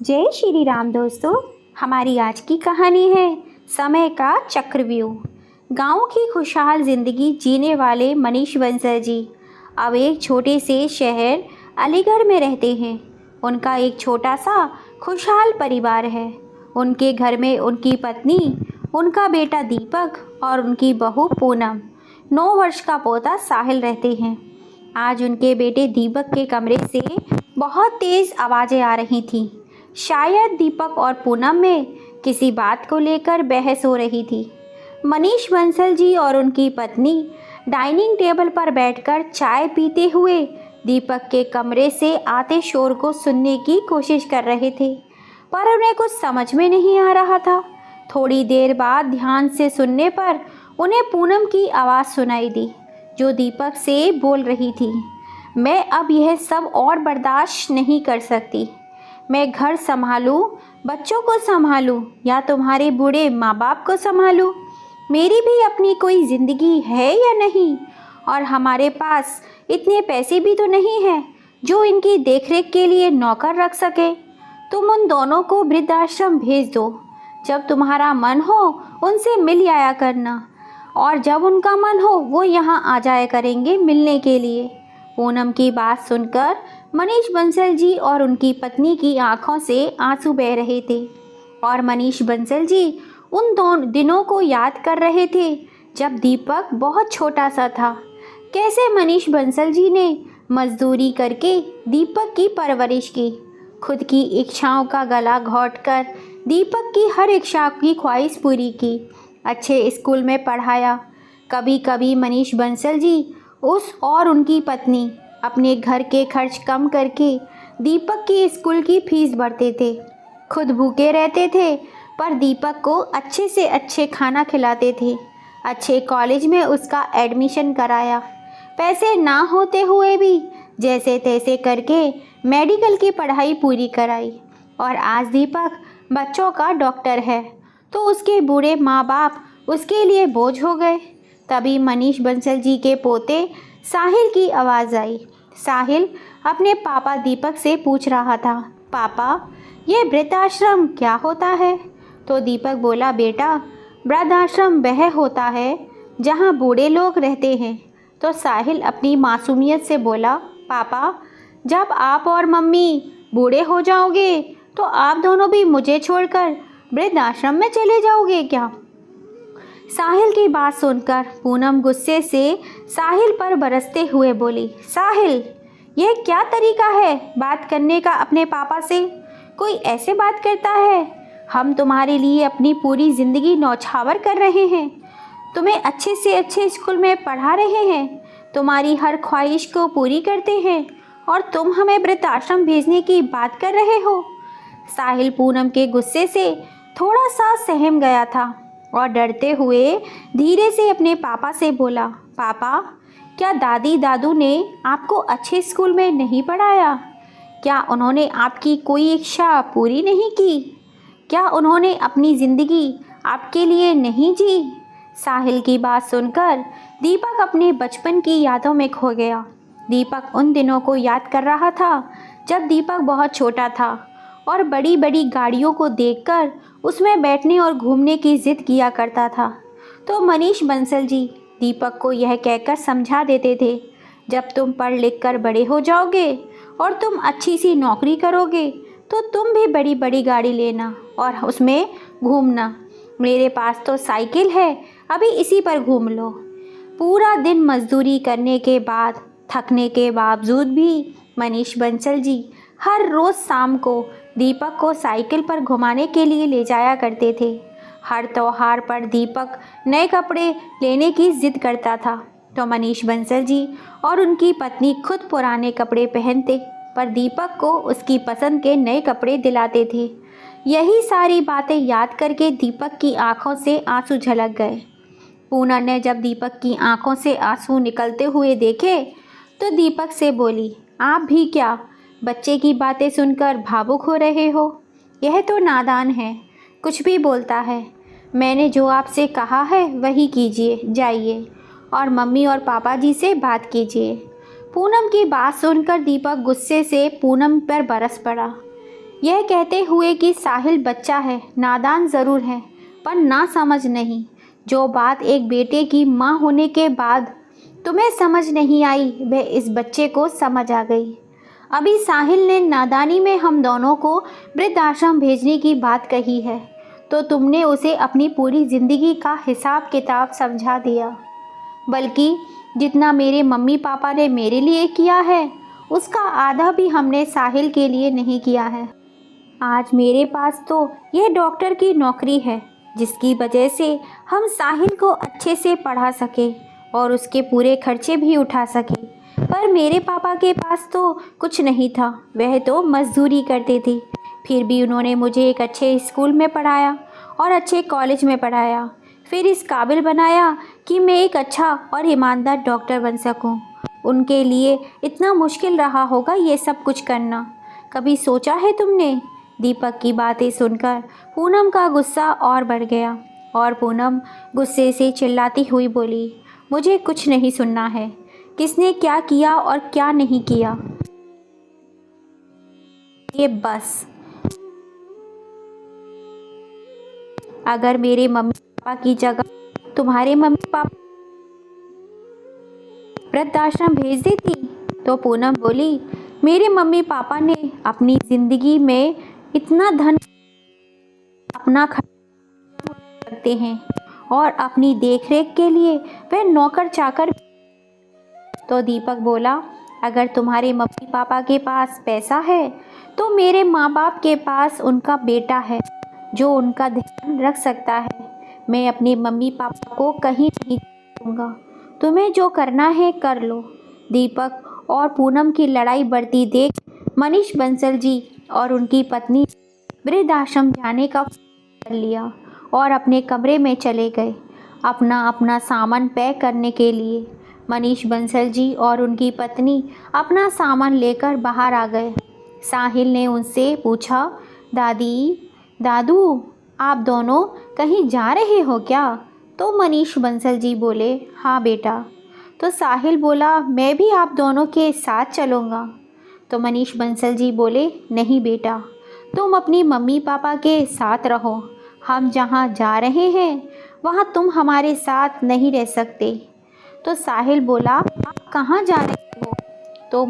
जय श्री राम दोस्तों। हमारी आज की कहानी है समय का चक्रव्यूह। गांव की खुशहाल ज़िंदगी जीने वाले मनीष बंसल जी अब एक छोटे से शहर अलीगढ़ में रहते हैं। उनका एक छोटा सा खुशहाल परिवार है। उनके घर में उनकी पत्नी, उनका बेटा दीपक और उनकी बहू पूनम, 9 वर्ष का पोता साहिल रहते हैं। आज उनके बेटे दीपक के कमरे से बहुत तेज़ आवाज़ें आ रही थीं। शायद दीपक और पूनम में किसी बात को लेकर बहस हो रही थी। मनीष बंसल जी और उनकी पत्नी डाइनिंग टेबल पर बैठकर चाय पीते हुए दीपक के कमरे से आते शोर को सुनने की कोशिश कर रहे थे, पर उन्हें कुछ समझ में नहीं आ रहा था। थोड़ी देर बाद ध्यान से सुनने पर उन्हें पूनम की आवाज़ सुनाई दी, जो दीपक से बोल रही थी, मैं अब यह सब और बर्दाश्त नहीं कर सकती। मैं घर संभालूं, बच्चों को संभालूं या तुम्हारे बूढ़े माँ बाप को संभालूं? मेरी भी अपनी कोई ज़िंदगी है या नहीं? और हमारे पास इतने पैसे भी तो नहीं हैं जो इनकी देखरेख के लिए नौकर रख सके। तुम उन दोनों को वृद्धाश्रम भेज दो। जब तुम्हारा मन हो उनसे मिल आया करना, और जब उनका मन हो वो यहाँ आ जाया करेंगे मिलने के लिए। पूनम की बात सुनकर मनीष बंसल जी और उनकी पत्नी की आंखों से आंसू बह रहे थे, और मनीष बंसल जी उन दोनों दिनों को याद कर रहे थे जब दीपक बहुत छोटा सा था। कैसे मनीष बंसल जी ने मजदूरी करके दीपक की परवरिश की, खुद की इच्छाओं का गला घोंटकर दीपक की हर इच्छा की ख्वाहिश पूरी की, अच्छे स्कूल में पढ़ाया। कभी कभी मनीष बंसल जी उस और उनकी पत्नी अपने घर के खर्च कम करके दीपक की स्कूल की फीस भरते थे। खुद भूखे रहते थे, पर दीपक को अच्छे से अच्छे खाना खिलाते थे। अच्छे कॉलेज में उसका एडमिशन कराया। पैसे ना होते हुए भी जैसे तैसे करके मेडिकल की पढ़ाई पूरी कराई। और आज दीपक बच्चों का डॉक्टर है, तो उसके बूढ़े माँ बाप उसके लिए बोझ हो गए। तभी मनीष बंसल जी के पोते साहिल की आवाज़ आई। साहिल अपने पापा दीपक से पूछ रहा था, पापा ये वृद्धाश्रम क्या होता है? तो दीपक बोला, बेटा वृद्धाश्रम वह होता है जहाँ बूढ़े लोग रहते हैं। तो साहिल अपनी मासूमियत से बोला, पापा जब आप और मम्मी बूढ़े हो जाओगे तो आप दोनों भी मुझे छोड़कर वृद्धाश्रम में चले जाओगे क्या? साहिल की बात सुनकर पूनम गुस्से से साहिल पर बरसते हुए बोली, साहिल यह क्या तरीका है बात करने का अपने पापा से? कोई ऐसे बात करता है? हम तुम्हारे लिए अपनी पूरी ज़िंदगी न्यौछावर कर रहे हैं, तुम्हें अच्छे से अच्छे स्कूल में पढ़ा रहे हैं, तुम्हारी हर ख्वाहिश को पूरी करते हैं, और तुम हमें वृद्धाश्रम भेजने की बात कर रहे हो। साहिल पूनम के गुस्से से थोड़ा सा सहम गया था और डरते हुए धीरे से अपने पापा से बोला, पापा क्या दादी दादू ने आपको अच्छे स्कूल में नहीं पढ़ाया? क्या उन्होंने आपकी कोई इच्छा पूरी नहीं की? क्या उन्होंने अपनी ज़िंदगी आपके लिए नहीं जी? साहिल की बात सुनकर दीपक अपने बचपन की यादों में खो गया। दीपक उन दिनों को याद कर रहा था जब दीपक बहुत छोटा था और बड़ी बड़ी गाड़ियों को देखकर उसमें बैठने और घूमने की ज़िद किया करता था। तो मनीष बंसल जी दीपक को यह कहकर समझा देते थे, जब तुम पढ़ लिख कर बड़े हो जाओगे और तुम अच्छी सी नौकरी करोगे तो तुम भी बड़ी बड़ी गाड़ी लेना और उसमें घूमना। मेरे पास तो साइकिल है, अभी इसी पर घूम लो। पूरा दिन मजदूरी करने के बाद थकने के बावजूद भी मनीष बंसल जी हर रोज़ शाम को दीपक को साइकिल पर घुमाने के लिए ले जाया करते थे। हर त्योहार पर दीपक नए कपड़े लेने की ज़िद करता था, तो मनीष बंसल जी और उनकी पत्नी खुद पुराने कपड़े पहनते, पर दीपक को उसकी पसंद के नए कपड़े दिलाते थे। यही सारी बातें याद करके दीपक की आंखों से आंसू झलक गए। पूनम ने जब दीपक की आंखों से आंसू निकलते हुए देखे तो दीपक से बोली, आप भी क्या बच्चे की बातें सुनकर भावुक हो रहे हो? यह तो नादान है, कुछ भी बोलता है। मैंने जो आपसे कहा है वही कीजिए, जाइए और मम्मी और पापा जी से बात कीजिए। पूनम की बात सुनकर दीपक गुस्से से पूनम पर बरस पड़ा। यह कहते हुए कि साहिल बच्चा है, नादान ज़रूर है, पर ना समझ नहीं। जो बात एक बेटे की माँ होने के बाद तुम्हें समझ नहीं आई, वह इस बच्चे को समझ आ गई। अभी साहिल ने नादानी में हम दोनों को वृद्धाश्रम भेजने की बात कही है, तो तुमने उसे अपनी पूरी ज़िंदगी का हिसाब किताब समझा दिया। बल्कि जितना मेरे मम्मी पापा ने मेरे लिए किया है, उसका आधा भी हमने साहिल के लिए नहीं किया है। आज मेरे पास तो यह डॉक्टर की नौकरी है, जिसकी वजह से हम साहिल को अच्छे से पढ़ा सके और उसके पूरे खर्चे भी उठा सके। पर मेरे पापा के पास तो कुछ नहीं था, वह तो मजदूरी करते थे। फिर भी उन्होंने मुझे एक अच्छे स्कूल में पढ़ाया और अच्छे कॉलेज में पढ़ाया, फिर इस काबिल बनाया कि मैं एक अच्छा और ईमानदार डॉक्टर बन सकूं। उनके लिए इतना मुश्किल रहा होगा ये सब कुछ करना, कभी सोचा है तुमने? दीपक की बातें सुनकर पूनम का गुस्सा और बढ़ गया और पूनम गुस्से से चिल्लाती हुई बोली, मुझे कुछ नहीं सुनना है। किसने क्या किया और क्या नहीं किया, ये बस। अगर मेरे मम्मी पापा की जगह तुम्हारे मम्मी पापा वृद्धाश्रम भेज देती, तो पूनम बोली, मेरे मम्मी पापा ने अपनी ज़िंदगी में इतना धन अपना खर्च करते हैं और अपनी देखरेख के लिए वह नौकर चाकर। तो दीपक बोला, अगर तुम्हारे मम्मी पापा के पास पैसा है, तो मेरे माँ बाप के पास उनका बेटा है जो उनका ध्यान रख सकता है। मैं अपने मम्मी पापा को कहीं नहीं दूंगा, तुम्हें जो करना है कर लो। दीपक और पूनम की लड़ाई बढ़ती देख मनीष बंसल जी और उनकी पत्नी वृद्धाश्रम जाने का कर लिया और अपने कमरे में चले गए अपना अपना सामान पैक करने के लिए। मनीष बंसल जी और उनकी पत्नी अपना सामान लेकर बाहर आ गए। साहिल ने उनसे पूछा, दादी, दादू, आप दोनों कहीं जा रहे हो क्या? तो मनीष बंसल जी बोले, हाँ बेटा। तो साहिल बोला, मैं भी आप दोनों के साथ चलूँगा। तो मनीष बंसल जी बोले, नहीं बेटा, तुम अपनी मम्मी पापा के साथ रहो। हम जहाँ जा रहे हैं वहाँ तुम हमारे साथ नहीं रह सकते। तो साहिल बोला, आप कहाँ जा रहे हो? तो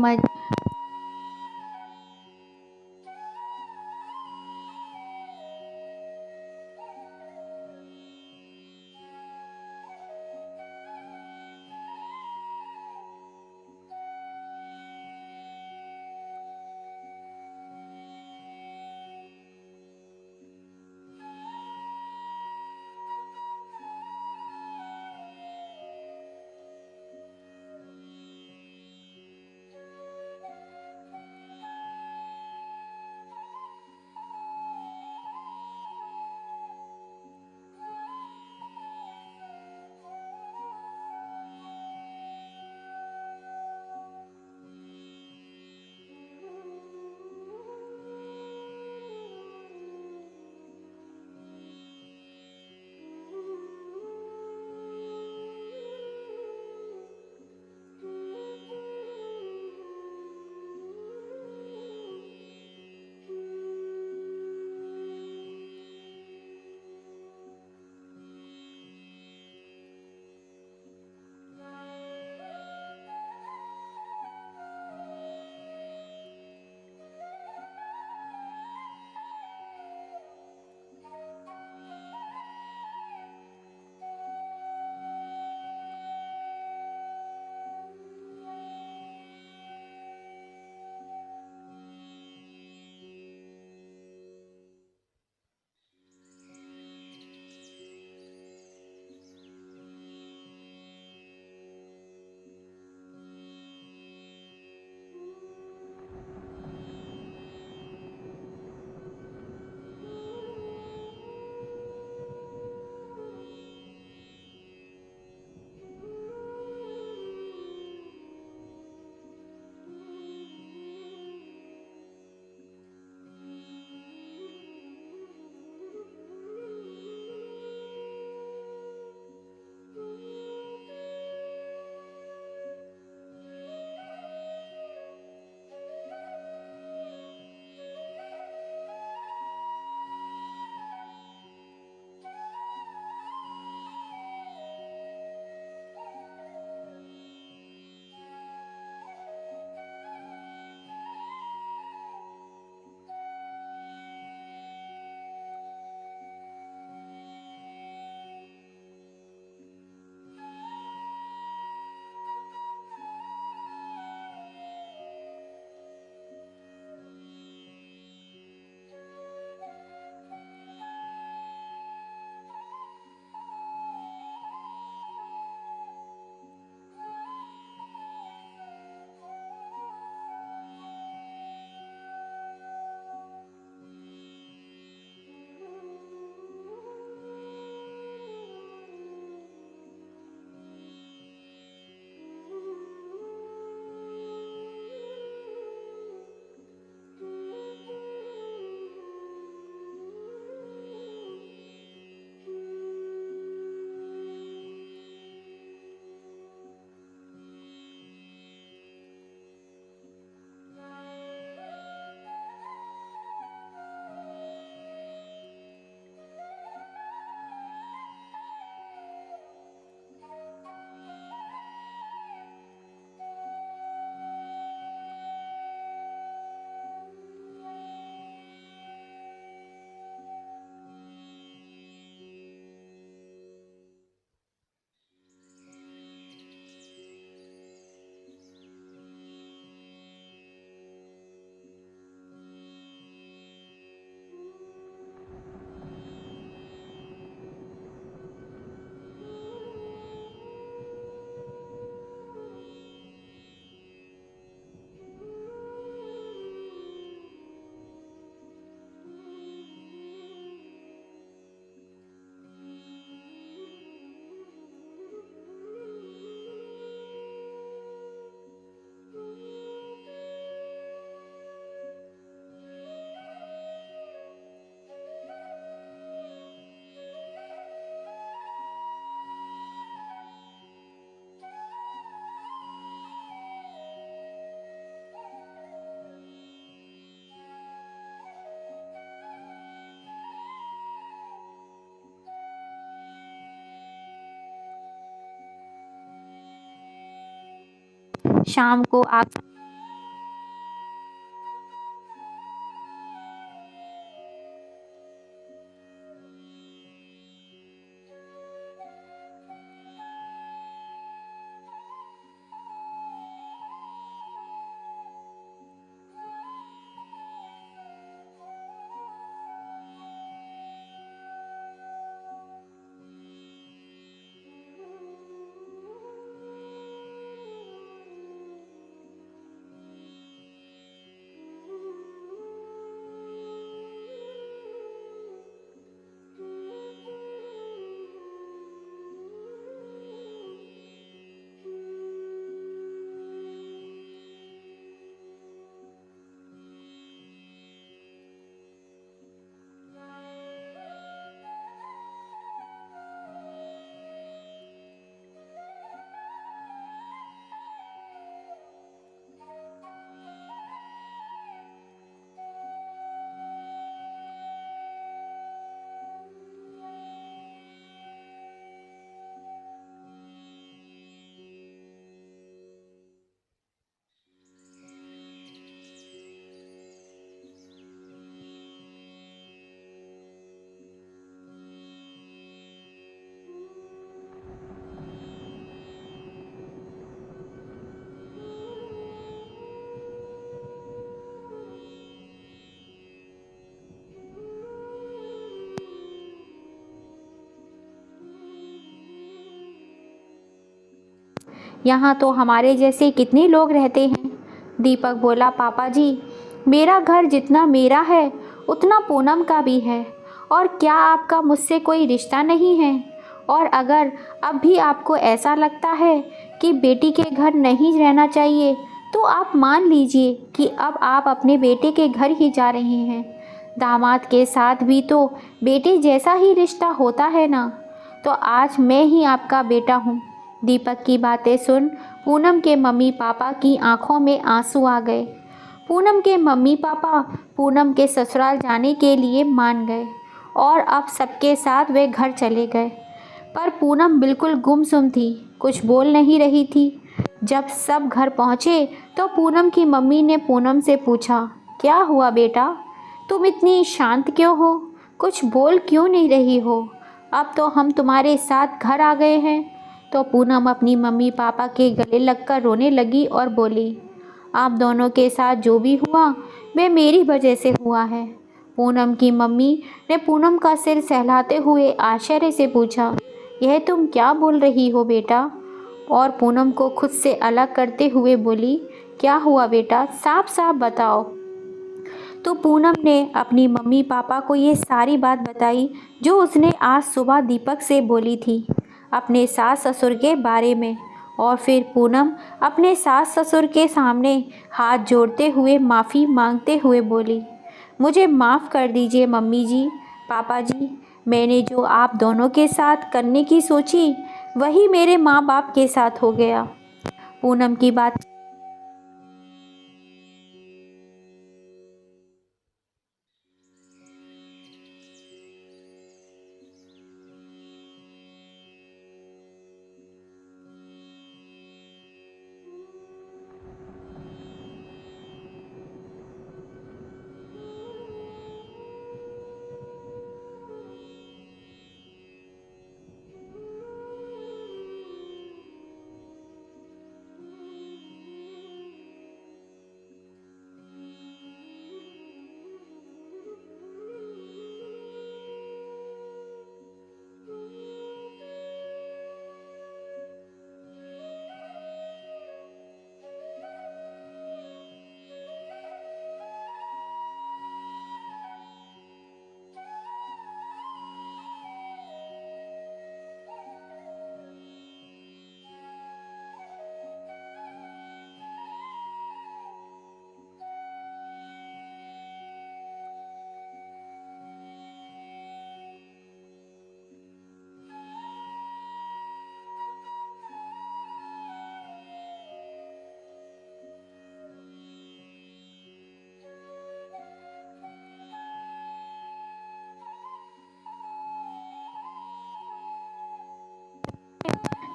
शाम को आप यहाँ तो हमारे जैसे कितने लोग रहते हैं। दीपक बोला, पापा जी, मेरा घर जितना मेरा है उतना पूनम का भी है। और क्या आपका मुझसे कोई रिश्ता नहीं है? और अगर अब भी आपको ऐसा लगता है कि बेटी के घर नहीं रहना चाहिए तो आप मान लीजिए कि अब आप अपने बेटे के घर ही जा रहे हैं। दामाद के साथ भी तो बेटे जैसा ही रिश्ता होता है ना। तो आज मैं ही आपका बेटा हूँ। दीपक की बातें सुन पूनम के मम्मी पापा की आंखों में आंसू आ गए। पूनम के मम्मी पापा पूनम के ससुराल जाने के लिए मान गए और अब सबके साथ वे घर चले गए। पर पूनम बिल्कुल गुमसुम थी, कुछ बोल नहीं रही थी। जब सब घर पहुँचे तो पूनम की मम्मी ने पूनम से पूछा, क्या हुआ बेटा, तुम इतनी शांत क्यों हो? कुछ बोल क्यों नहीं रही हो? अब तो हम तुम्हारे साथ घर आ गए हैं। तो पूनम अपनी मम्मी पापा के गले लगकर रोने लगी और बोली, आप दोनों के साथ जो भी हुआ वह मेरी वजह से हुआ है। पूनम की मम्मी ने पूनम का सिर सहलाते हुए आश्चर्य से पूछा, यह तुम क्या बोल रही हो बेटा? और पूनम को खुद से अलग करते हुए बोली, क्या हुआ बेटा, साफ साफ बताओ। तो पूनम ने अपनी मम्मी पापा को ये सारी बात बताई जो उसने आज सुबह दीपक से बोली थी, अपने सास ससुर के बारे में। और फिर पूनम अपने सास ससुर के सामने हाथ जोड़ते हुए माफ़ी मांगते हुए बोली, मुझे माफ़ कर दीजिए मम्मी जी, पापा जी, मैंने जो आप दोनों के साथ करने की सोची वही मेरे माँ बाप के साथ हो गया। पूनम की बात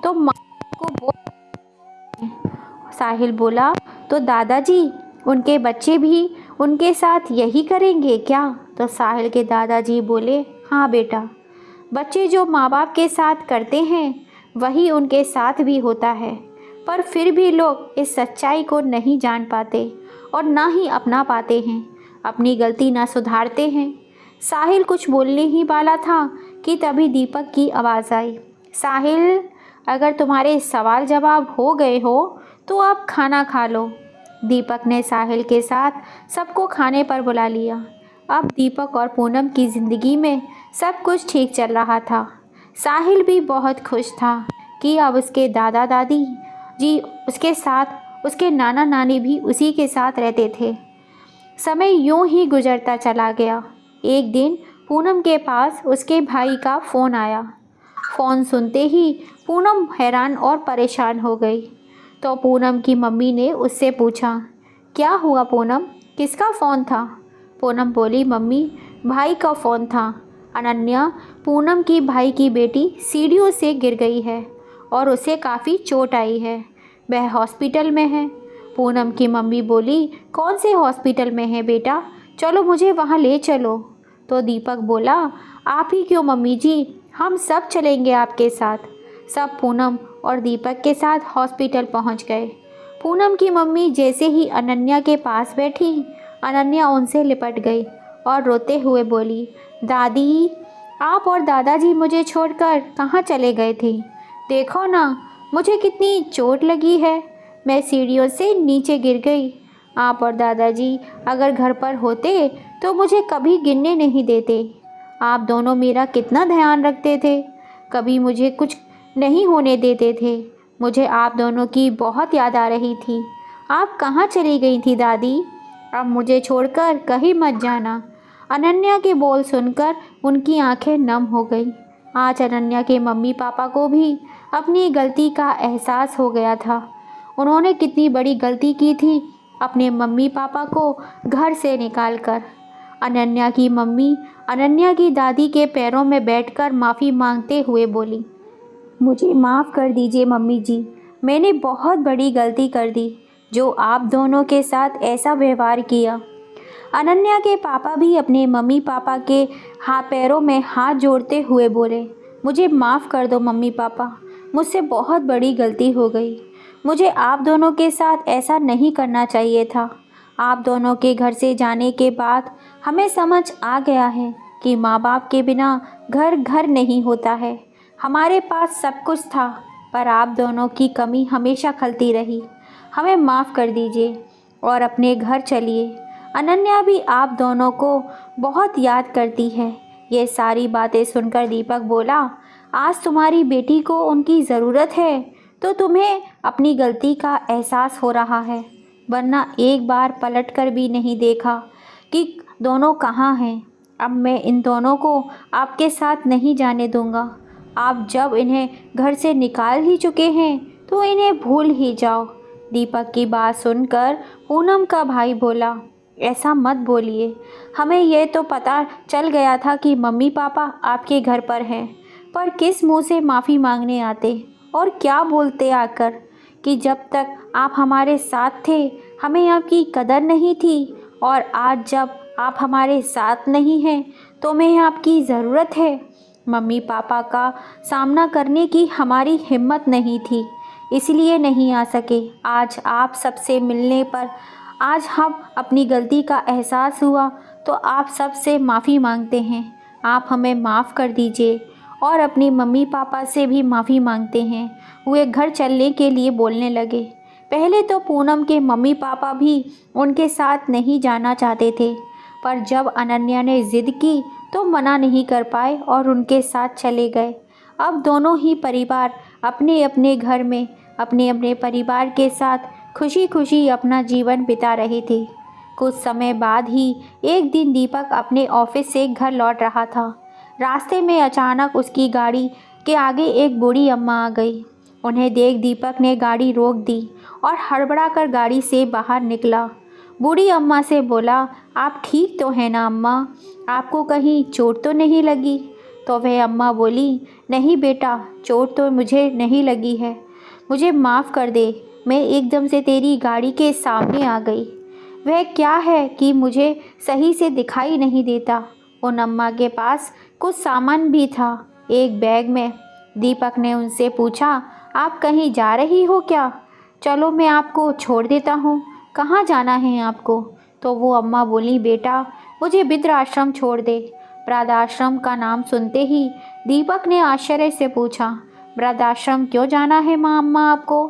तो माँ को साहिल बोला, तो दादाजी उनके बच्चे भी उनके साथ यही करेंगे क्या? तो साहिल के दादाजी बोले, हाँ बेटा, बच्चे जो माँ बाप के साथ करते हैं वही उनके साथ भी होता है, पर फिर भी लोग इस सच्चाई को नहीं जान पाते और ना ही अपना पाते हैं, अपनी गलती ना सुधारते हैं। साहिल कुछ बोलने ही वाला था कि तभी दीपक की आवाज़ आई, साहिल, अगर तुम्हारे सवाल जवाब हो गए हो तो अब खाना खा लो। दीपक ने साहिल के साथ सबको खाने पर बुला लिया। अब दीपक और पूनम की ज़िंदगी में सब कुछ ठीक चल रहा था। साहिल भी बहुत खुश था कि अब उसके दादा दादी जी उसके साथ, उसके नाना नानी भी उसी के साथ रहते थे। समय यूं ही गुजरता चला गया। एक दिन पूनम के पास उसके भाई का फ़ोन आया। फ़ोन सुनते ही पूनम हैरान और परेशान हो गई। तो पूनम की मम्मी ने उससे पूछा, क्या हुआ पूनम, किसका फ़ोन था? पूनम बोली, मम्मी, भाई का फ़ोन था। अनन्या, पूनम की भाई की बेटी, सीढ़ियों से गिर गई है और उसे काफ़ी चोट आई है, वह हॉस्पिटल में है। पूनम की मम्मी बोली, कौन से हॉस्पिटल में है बेटा, चलो मुझे वहाँ ले चलो। तो दीपक बोला, आप ही क्यों मम्मी जी, हम सब चलेंगे आपके साथ। सब पूनम और दीपक के साथ हॉस्पिटल पहुंच गए। पूनम की मम्मी जैसे ही अनन्या के पास बैठी, अनन्या उनसे लिपट गई और रोते हुए बोली, दादी, आप और दादाजी मुझे छोड़कर कहाँ चले गए थे? देखो ना, मुझे कितनी चोट लगी है, मैं सीढ़ियों से नीचे गिर गई। आप और दादाजी अगर घर पर होते तो मुझे कभी गिरने नहीं देते। आप दोनों मेरा कितना ध्यान रखते थे, कभी मुझे कुछ नहीं होने देते थे। मुझे आप दोनों की बहुत याद आ रही थी। आप कहाँ चली गई थी दादी? अब मुझे छोड़कर कहीं मत जाना। अनन्या के बोल सुनकर उनकी आंखें नम हो गई। आज अनन्या के मम्मी पापा को भी अपनी गलती का एहसास हो गया था। उन्होंने कितनी बड़ी गलती की थी अपने मम्मी पापा को घर से निकालकर। अनन्या की मम्मी अनन्या की दादी के पैरों में बैठकर माफ़ी मांगते हुए बोली, मुझे माफ़ कर दीजिए मम्मी जी, मैंने बहुत बड़ी गलती कर दी जो आप दोनों के साथ ऐसा व्यवहार किया। अनन्या के पापा भी अपने मम्मी पापा के पैरों में हाथ जोड़ते हुए बोले, मुझे माफ़ कर दो मम्मी पापा, मुझसे बहुत बड़ी गलती हो गई। मुझे आप दोनों के साथ ऐसा नहीं करना चाहिए था। आप दोनों के घर से जाने के बाद हमें समझ आ गया है कि माँ बाप के बिना घर घर नहीं होता है। हमारे पास सब कुछ था, पर आप दोनों की कमी हमेशा खलती रही। हमें माफ़ कर दीजिए और अपने घर चलिए। अनन्या भी आप दोनों को बहुत याद करती है। ये सारी बातें सुनकर दीपक बोला, आज तुम्हारी बेटी को उनकी ज़रूरत है तो तुम्हें अपनी गलती का एहसास हो रहा है, वरना एक बार पलट कर भी नहीं देखा कि दोनों कहाँ हैं। अब मैं इन दोनों को आपके साथ नहीं जाने दूंगा। आप जब इन्हें घर से निकाल ही चुके हैं तो इन्हें भूल ही जाओ। दीपक की बात सुनकर पूनम का भाई बोला, ऐसा मत बोलिए, हमें यह तो पता चल गया था कि मम्मी पापा आपके घर पर हैं, पर किस मुंह से माफ़ी मांगने आते और क्या बोलते आकर कि जब तक आप हमारे साथ थे हमें आपकी कदर नहीं थी, और आज जब आप हमारे साथ नहीं हैं तो हमें आपकी ज़रूरत है। मम्मी पापा का सामना करने की हमारी हिम्मत नहीं थी, इसलिए नहीं आ सके। आज आप सबसे मिलने पर आज हम अपनी गलती का एहसास हुआ तो आप सबसे माफ़ी मांगते हैं। आप हमें माफ़ कर दीजिए और अपनी मम्मी पापा से भी माफ़ी मांगते हैं। वे घर चलने के लिए बोलने लगे। पहले तो पूनम के मम्मी पापा भी उनके साथ नहीं जाना चाहते थे, पर जब अनन्या ने ज़िद की तो मना नहीं कर पाए और उनके साथ चले गए। अब दोनों ही परिवार अपने अपने घर में अपने अपने परिवार के साथ खुशी खुशी अपना जीवन बिता रहे थे। कुछ समय बाद ही एक दिन दीपक अपने ऑफिस से घर लौट रहा था। रास्ते में अचानक उसकी गाड़ी के आगे एक बूढ़ी अम्मा आ गई। उन्हें देख दीपक ने गाड़ी रोक दी और हड़बड़ा कर गाड़ी से बाहर निकला। बूढ़ी अम्मा से बोला, आप ठीक तो हैं ना अम्मा, आपको कहीं चोट तो नहीं लगी? तो वह अम्मा बोली, नहीं बेटा, चोट तो मुझे नहीं लगी है, मुझे माफ़ कर दे, मैं एकदम से तेरी गाड़ी के सामने आ गई। वह क्या है कि मुझे सही से दिखाई नहीं देता। उन अम्मा के पास कुछ सामान भी था, एक बैग में। दीपक ने उनसे पूछा, आप कहीं जा रही हो क्या? चलो मैं आपको छोड़ देता हूँ। कहाँ जाना है आपको? तो वो अम्मा बोली, बेटा मुझे वृद्धाश्रम छोड़ दे। वृद्धाश्रम का नाम सुनते ही दीपक ने आश्चर्य से पूछा, वृद्धाश्रम क्यों जाना है माँ अम्मा आपको?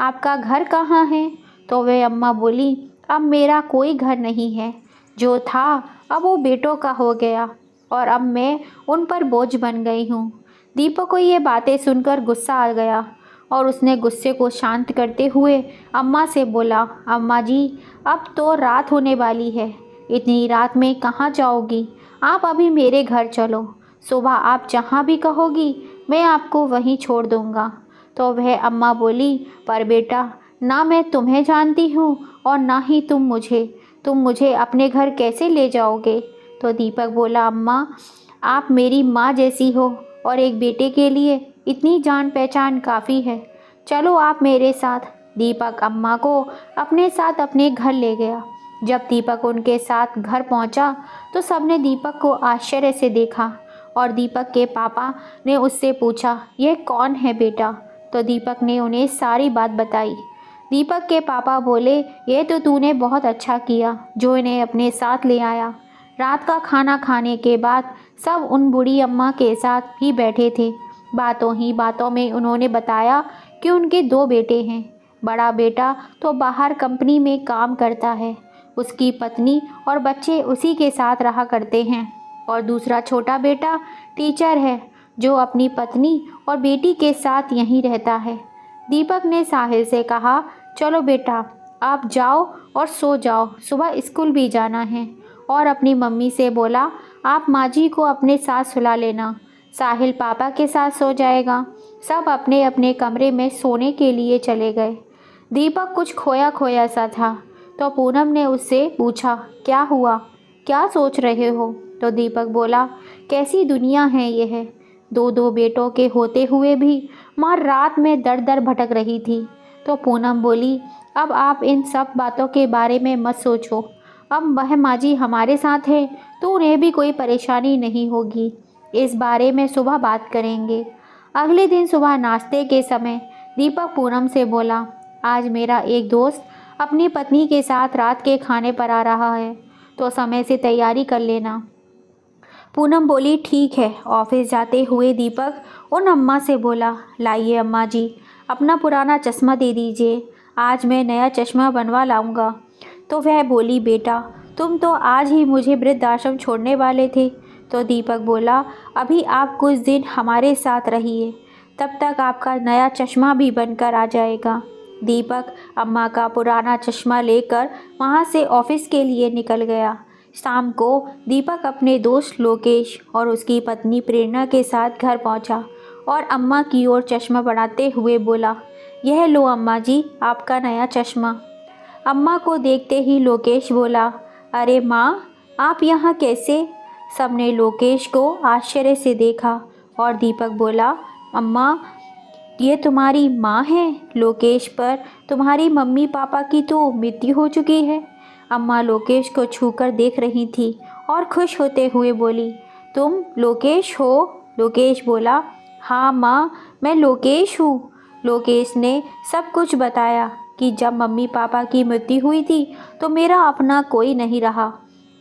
आपका घर कहाँ है? तो वह अम्मा बोली, अब मेरा कोई घर नहीं है। जो था अब वो बेटों का हो गया और अब मैं उन पर बोझ बन गई हूँ। दीपक को ये बातें सुनकर गुस्सा आ गया और उसने गुस्से को शांत करते हुए अम्मा से बोला, अम्मा जी अब तो रात होने वाली है, इतनी रात में कहाँ जाओगी? आप अभी मेरे घर चलो, सुबह आप जहाँ भी कहोगी मैं आपको वहीं छोड़ दूँगा। तो वह अम्मा बोली, पर बेटा ना मैं तुम्हें जानती हूँ और ना ही तुम मुझे अपने घर कैसे ले जाओगे? तो दीपक बोला, अम्मा आप मेरी माँ जैसी हो और एक बेटे के लिए इतनी जान पहचान काफ़ी है। चलो आप मेरे साथ। दीपक अम्मा को अपने साथ अपने घर ले गया। जब दीपक उनके साथ घर पहुंचा तो सबने दीपक को आश्चर्य से देखा और दीपक के पापा ने उससे पूछा, यह कौन है बेटा? तो दीपक ने उन्हें सारी बात बताई। दीपक के पापा बोले, ये तो तूने बहुत अच्छा किया जो इन्हें अपने साथ ले आया। रात का खाना खाने के बाद सब उन बूढ़ी अम्मा के साथ ही बैठे थे। बातों ही बातों में उन्होंने बताया कि उनके दो बेटे हैं। बड़ा बेटा तो बाहर कंपनी में काम करता है, उसकी पत्नी और बच्चे उसी के साथ रहा करते हैं, और दूसरा छोटा बेटा टीचर है जो अपनी पत्नी और बेटी के साथ यहीं रहता है। दीपक ने साहिल से कहा, चलो बेटा आप जाओ और सो जाओ, सुबह स्कूल भी जाना है। और अपनी मम्मी से बोला, आप माँ जी को अपने साथ सुला लेना, साहिल पापा के साथ सो जाएगा। सब अपने अपने कमरे में सोने के लिए चले गए। दीपक कुछ खोया खोया सा था तो पूनम ने उससे पूछा, क्या हुआ, क्या सोच रहे हो? तो दीपक बोला, कैसी दुनिया है यह, दो दो बेटों के होते हुए भी माँ रात में दर दर भटक रही थी। तो पूनम बोली, अब आप इन सब बातों के बारे में मत सोचो, अब वह माँ जी हमारे साथ है तो उन्हें भी कोई परेशानी नहीं होगी, इस बारे में सुबह बात करेंगे। अगले दिन सुबह नाश्ते के समय दीपक पूनम से बोला, आज मेरा एक दोस्त अपनी पत्नी के साथ रात के खाने पर आ रहा है तो समय से तैयारी कर लेना। पूनम बोली, ठीक है। ऑफिस जाते हुए दीपक उन अम्मा से बोला, लाइए अम्मा जी अपना पुराना चश्मा दे दीजिए, आज मैं नया चश्मा बनवा लाऊंगा। तो वह बोली, बेटा तुम तो आज ही मुझे वृद्धाश्रम छोड़ने वाले थे। तो दीपक बोला, अभी आप कुछ दिन हमारे साथ रहिए, तब तक आपका नया चश्मा भी बनकर आ जाएगा। दीपक अम्मा का पुराना चश्मा लेकर वहाँ से ऑफिस के लिए निकल गया। शाम को दीपक अपने दोस्त लोकेश और उसकी पत्नी प्रेरणा के साथ घर पहुँचा और अम्मा की ओर चश्मा बढ़ाते हुए बोला, यह लो अम्मा जी आपका नया चश्मा। अम्मा को देखते ही लोकेश बोला, अरे माँ आप यहाँ कैसे? सबने लोकेश को आश्चर्य से देखा और दीपक बोला, अम्मा ये तुम्हारी माँ है? लोकेश, पर तुम्हारी मम्मी पापा की तो मृत्यु हो चुकी है। अम्मा लोकेश को छूकर देख रही थी और खुश होते हुए बोली, तुम लोकेश हो? लोकेश बोला, हाँ माँ मैं लोकेश हूँ। लोकेश ने सब कुछ बताया कि जब मम्मी पापा की मृत्यु हुई थी तो मेरा अपना कोई नहीं रहा,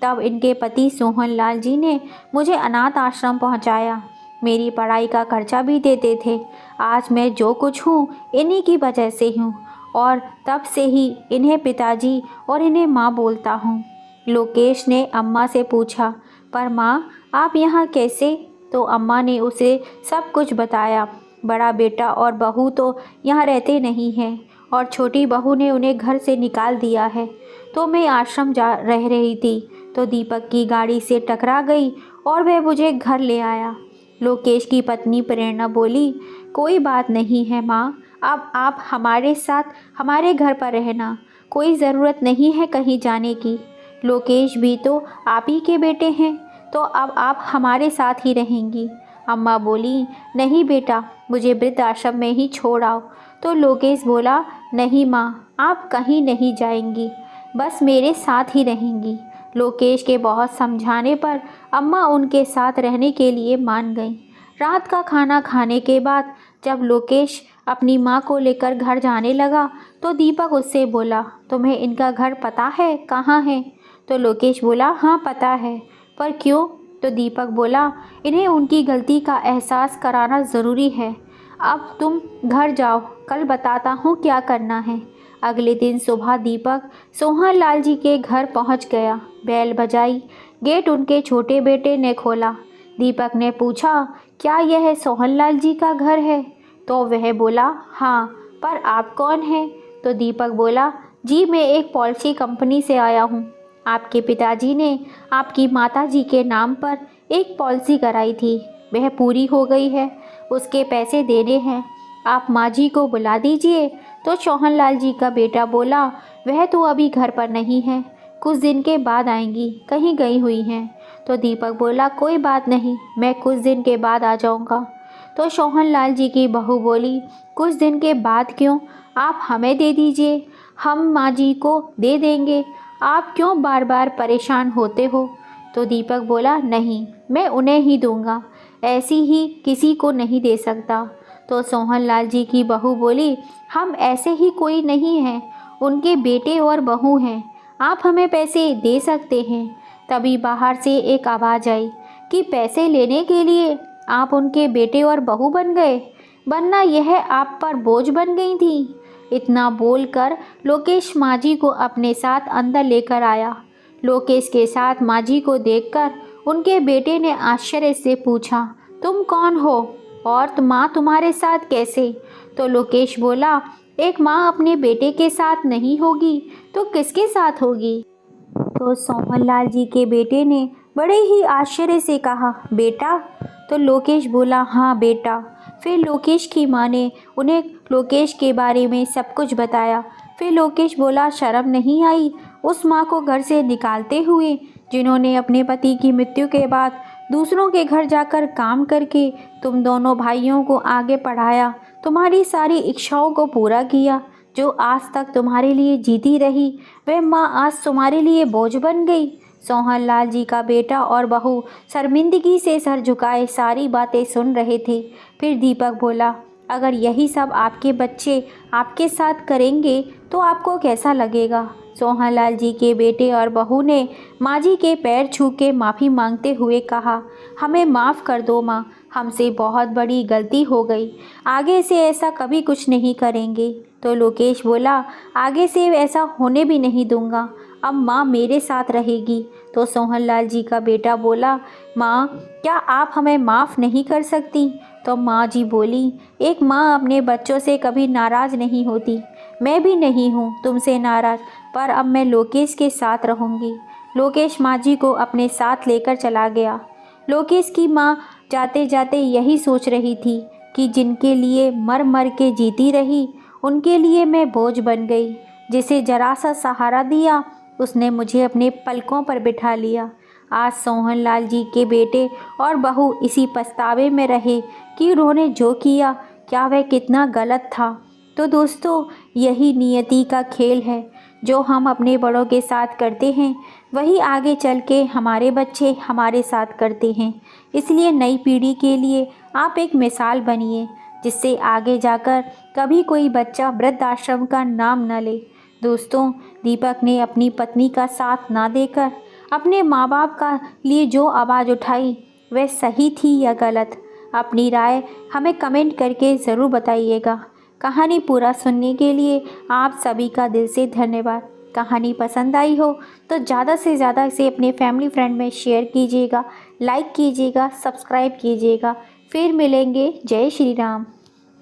तब इनके पति सोहन लाल जी ने मुझे अनाथ आश्रम पहुँचाया, मेरी पढ़ाई का खर्चा भी देते थे। आज मैं जो कुछ हूँ इन्हीं की वजह से हूँ और तब से ही इन्हें पिताजी और इन्हें माँ बोलता हूँ। लोकेश ने अम्मा से पूछा, पर माँ आप यहाँ कैसे? तो अम्मा ने उसे सब कुछ बताया। बड़ा बेटा और बहू तो यहाँ रहते नहीं हैं और छोटी बहू ने उन्हें घर से निकाल दिया है, तो मैं आश्रम जा रह रही थी तो दीपक की गाड़ी से टकरा गई और वह मुझे घर ले आया। लोकेश की पत्नी प्रेरणा बोली, कोई बात नहीं है माँ, अब आप हमारे साथ हमारे घर पर रहना, कोई ज़रूरत नहीं है कहीं जाने की। लोकेश भी तो आप ही के बेटे हैं, तो अब आप हमारे साथ ही रहेंगी। अम्मा बोली, नहीं बेटा मुझे वृद्धाश्रम में ही छोड़ आओ। तो लोकेश बोला, नहीं माँ, आप कहीं नहीं जाएंगी, बस मेरे साथ ही रहेंगी। लोकेश के बहुत समझाने पर अम्मा उनके साथ रहने के लिए मान गईं। रात का खाना खाने के बाद जब लोकेश अपनी माँ को लेकर घर जाने लगा तो दीपक उससे बोला, तुम्हें इनका घर पता है कहाँ है? तो लोकेश बोला, हाँ पता है, पर क्यों? तो दीपक बोला, इन्हें उनकी गलती का एहसास कराना ज़रूरी है। अब तुम घर जाओ, कल बताता हूँ क्या करना है। अगले दिन सुबह दीपक सोहन लाल जी के घर पहुँच गया। बैल बजाई, गेट उनके छोटे बेटे ने खोला। दीपक ने पूछा, क्या यह सोहन लाल जी का घर है? तो वह बोला, हाँ, पर आप कौन हैं? तो दीपक बोला, जी मैं एक पॉलिसी कंपनी से आया हूँ। आपके पिताजी ने आपकी माताजी के नाम पर एक पॉलिसी कराई थी, वह पूरी हो गई है, उसके पैसे देने हैं, आप माँ जी को बुला दीजिए। तो सोहन लाल जी का बेटा बोला, वह तो अभी घर पर नहीं है, कुछ दिन के बाद आएंगी, कहीं गई हुई हैं। तो दीपक बोला, कोई बात नहीं, मैं कुछ दिन के बाद आ जाऊँगा। तो सोहन लाल जी की बहू बोली, कुछ दिन के बाद क्यों, आप हमें दे दीजिए, हम माँ जी को दे देंगे, आप क्यों बार बार परेशान होते हो? तो दीपक बोला, नहीं, मैं उन्हें ही दूंगा, ऐसी ही किसी को नहीं दे सकता। तो सोहन लाल जी की बहू बोली, हम ऐसे ही कोई नहीं हैं, उनके बेटे और बहू हैं, आप हमें पैसे दे सकते हैं। तभी बाहर से एक आवाज़ आई कि पैसे लेने के लिए आप उनके बेटे और बहू बन गए, वरना यह आप पर बोझ बन गई थी। इतना बोलकर लोकेश माँ जी को अपने साथ अंदर लेकर आया। लोकेश के साथ माँ जी को देखकर उनके बेटे ने आश्चर्य से पूछा, तुम कौन हो और माँ तुम्हारे साथ कैसे? तो लोकेश बोला, एक माँ अपने बेटे के साथ नहीं होगी तो किसके साथ होगी? तो सोहन लाल जी के बेटे ने बड़े ही आश्चर्य से कहा, बेटा? तो लोकेश बोला, हाँ बेटा। फिर लोकेश की माँ ने उन्हें लोकेश के बारे में सब कुछ बताया। फिर लोकेश बोला, शर्म नहीं आई उस माँ को घर से निकालते हुए, जिन्होंने अपने पति की मृत्यु के बाद दूसरों के घर जाकर काम करके तुम दोनों भाइयों को आगे पढ़ाया, तुम्हारी सारी इच्छाओं को पूरा किया, जो आज तक तुम्हारे लिए जीती रही, वह माँ आज तुम्हारे लिए बोझ बन गई। सोहन लाल जी का बेटा और बहू शर्मिंदगी से सर झुकाए सारी बातें सुन रहे थे। फिर दीपक बोला, अगर यही सब आपके बच्चे आपके साथ करेंगे तो आपको कैसा लगेगा? सोहन लाल जी के बेटे और बहू ने माँ जी के पैर छू के माफ़ी मांगते हुए कहा, हमें माफ़ कर दो माँ, हमसे बहुत बड़ी गलती हो गई, आगे से ऐसा कभी कुछ नहीं करेंगे। तो लोकेश बोला, आगे से ऐसा होने भी नहीं दूंगा, अब माँ मेरे साथ रहेगी। तो सोहन लाल जी का बेटा बोला, माँ क्या आप हमें माफ़ नहीं कर सकती? तो माँ जी बोली, एक माँ अपने बच्चों से कभी नाराज़ नहीं होती, मैं भी नहीं हूँ तुमसे नाराज़, पर अब मैं लोकेश के साथ रहूँगी। लोकेश माँ जी को अपने साथ लेकर चला गया। लोकेश की माँ जाते जाते यही सोच रही थी कि जिनके लिए मर मर के जीती रही, उनके लिए मैं बोझ बन गई। जिसे जरा सा सहारा दिया उसने मुझे अपने पलकों पर बिठा लिया। आज सोहन लाल जी के बेटे और बहू इसी पछतावे में रहे कि उन्होंने जो किया क्या वह कितना गलत था। तो दोस्तों, यही नियति का खेल है, जो हम अपने बड़ों के साथ करते हैं वही आगे चल के हमारे बच्चे हमारे साथ करते हैं। इसलिए नई पीढ़ी के लिए आप एक मिसाल बनिए, जिससे आगे जाकर कभी कोई बच्चा वृद्धाश्रम का नाम न ले। दोस्तों, दीपक ने अपनी पत्नी का साथ ना देकर अपने माँ बाप का लिए जो आवाज़ उठाई वह सही थी या गलत? अपनी राय हमें कमेंट करके ज़रूर बताइएगा। कहानी पूरा सुनने के लिए आप सभी का दिल से धन्यवाद। कहानी पसंद आई हो तो ज़्यादा से ज़्यादा इसे अपने फैमिली फ्रेंड में शेयर कीजिएगा, लाइक कीजिएगा, सब्सक्राइब कीजिएगा। फिर मिलेंगे। जय श्री राम।